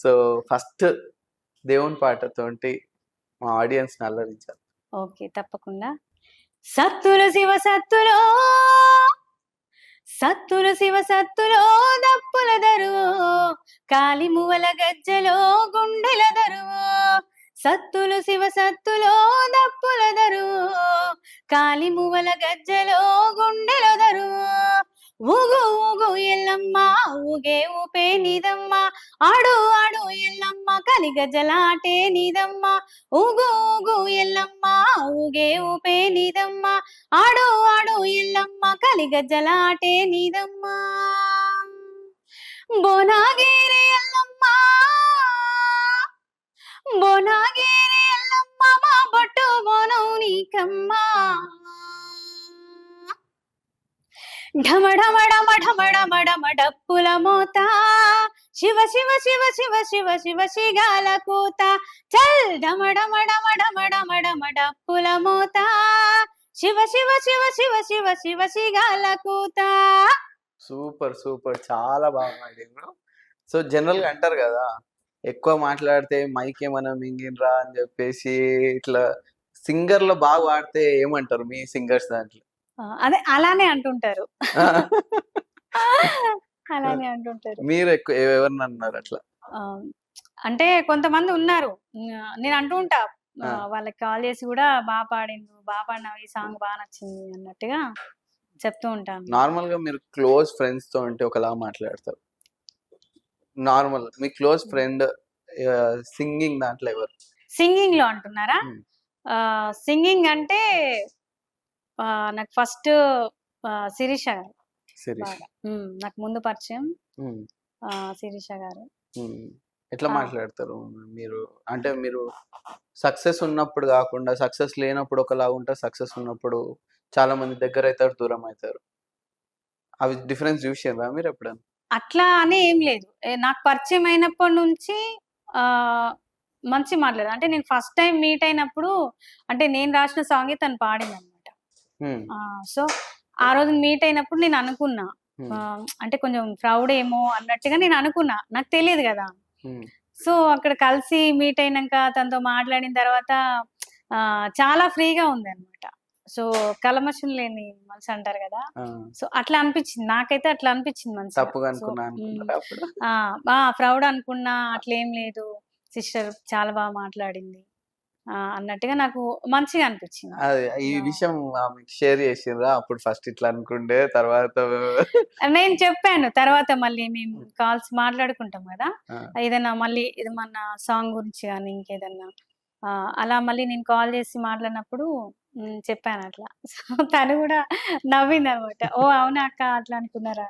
So first దేవుని పాటతోటి మా audience అల్లరించాలి. Okay, తప్పకుండా. సత్తులు శివ సత్తులో, సత్తులు శివ సత్తులో దప్పుల దరువు, కాలి మువల గజ్జలో గుండెల దరువు. సత్తులు శివ సత్తులో దప్పుల దరువు, కాలి మువల గజ్జలో గుండెల దరువు. ఊగు ఊగు ఎల్లమ్మ ఊగే ఊపే నీదమ్మ, ఆడు ఆడు ఎల్లమ్మ కలిగజ్జలాటే నీదమ్మ. ఊగు ఊగు ఎల్లమ్మ ఊగే ఊపే నీదమ్మ, ఆడు ఆడు ఎల్లమ్మ కలిగజ్జలాటే నీదమ్మ. బోనాగిరి ఎల్లమ్మ, బోనాగిరి ఎల్లమ్మ మా బొట్టు బోనం నీకమ్మ. ఢమఢమఢమఢమఢమఢమ డప్పుల మోత, శివ శివ శివ శివ శివ శివ శిగాల కూత. చల్ ఢమఢమఢమఢమఢమఢమ డప్పుల మోత, శివ శివ శివ శివ శివ శివ శిగాల కూత. సూపర్ సూపర్, చాలా బాగా పాడిండ్రు. సో జనరల్ గా అంటారు కదా, ఎక్కువ మాట్లాడితే మైక్ ఏమైనా మింగినరా అని చెప్పేసి. ఇట్లా సింగర్లు బాగా పాడితే ఏమంటారు మీ సింగర్స్ దాంట్లో? అదే అలానే అంటుంటారు. అలానే అంటుంటారు. మీరు ఎక్కువ ఎవరిని అన్నారు అట్లా? అంటే కొంతమంది ఉన్నారు, నేను అంటూ ఉంటా వాళ్ళకి కాల్ చేసి కూడా బాగా పాడిండు, బాగా పాడినావు, ఈ సాంగ్ బాగా నచ్చింది అన్నట్టుగా చెప్తూ ఉంటాను. నార్మల్ గా మీరు క్లోజ్ ఫ్రెండ్స్ తో ఉంటే ఒకలా మాట్లాడతారు. నార్మల్ మీ క్లోజ్ ఫ్రెండ్ సింగింగ్ దాంట్లో ఎవరు? సింగింగ్ లో అంటున్నారా? సింగింగ్ అంటే నాకు ఫస్ట్ శిరీష గారు బాగా. నాకు ముందు పరిచయం శిరీష గారు. ఎట్లా మాట్లాడతారు మీరు? అంటే మీరు సక్సెస్ ఉన్నప్పుడు కాకుండా సక్సెస్ లేనప్పుడు ఒకలా ఉంటారు, సక్సెస్ ఉన్నప్పుడు చాలా మంది దగ్గర అవుతారు, దూరం అవుతారు. అవి డిఫరెన్స్ చూసారా మీరు ఎప్పుడైనా? అట్లా అని ఏం లేదు, నాకు పరిచయం అయినప్పటి నుంచి మంచి మాట్లాడు. అంటే నేను ఫస్ట్ టైం మీట్ అయినప్పుడు, అంటే నేను రాసిన సాంగే తను పాడింది అనమాట. సో ఆ రోజు మీట్ అయినప్పుడు నేను అనుకున్నా, అంటే కొంచెం ప్రౌడ్ ఏమో అన్నట్టుగా నేను అనుకున్నా, నాకు తెలియదు కదా. సో అక్కడ కలిసి మీట్ అయినాక తనతో మాట్లాడిన తర్వాత చాలా ఫ్రీగా ఉంది అనమాట. సో కలమషం లేని మనసు అంటారు కదా, సో అట్లా అనిపించింది నాకైతే, అట్లా అనిపించింది మనసు. ప్రౌడ్ అనుకున్నా, అట్లేం లేదు, సిస్టర్ చాలా బాగా మాట్లాడింది అన్నట్టుగా నాకు మంచిగా అనిపించింది. ఈ విషయం షేర్ చేసిండ్రా అప్పుడు? ఫస్ట్ ఇట్లా అనుకుంటే తర్వాత నేను చెప్పాను, తర్వాత మళ్ళీ మేము కాల్స్ మాట్లాడుకుంటాం కదా, ఏదైనా మళ్ళీ ఇది మన సాంగ్ గురించి కానీ ఇంకేదన్నా అలా మళ్ళీ నేను కాల్ చేసి మాట్లాడినప్పుడు చెప్పాను అట్లా. సో తను కూడా నవ్వింది అనమాట. ఓ అవునా అక్క అట్లా అనుకున్నారా.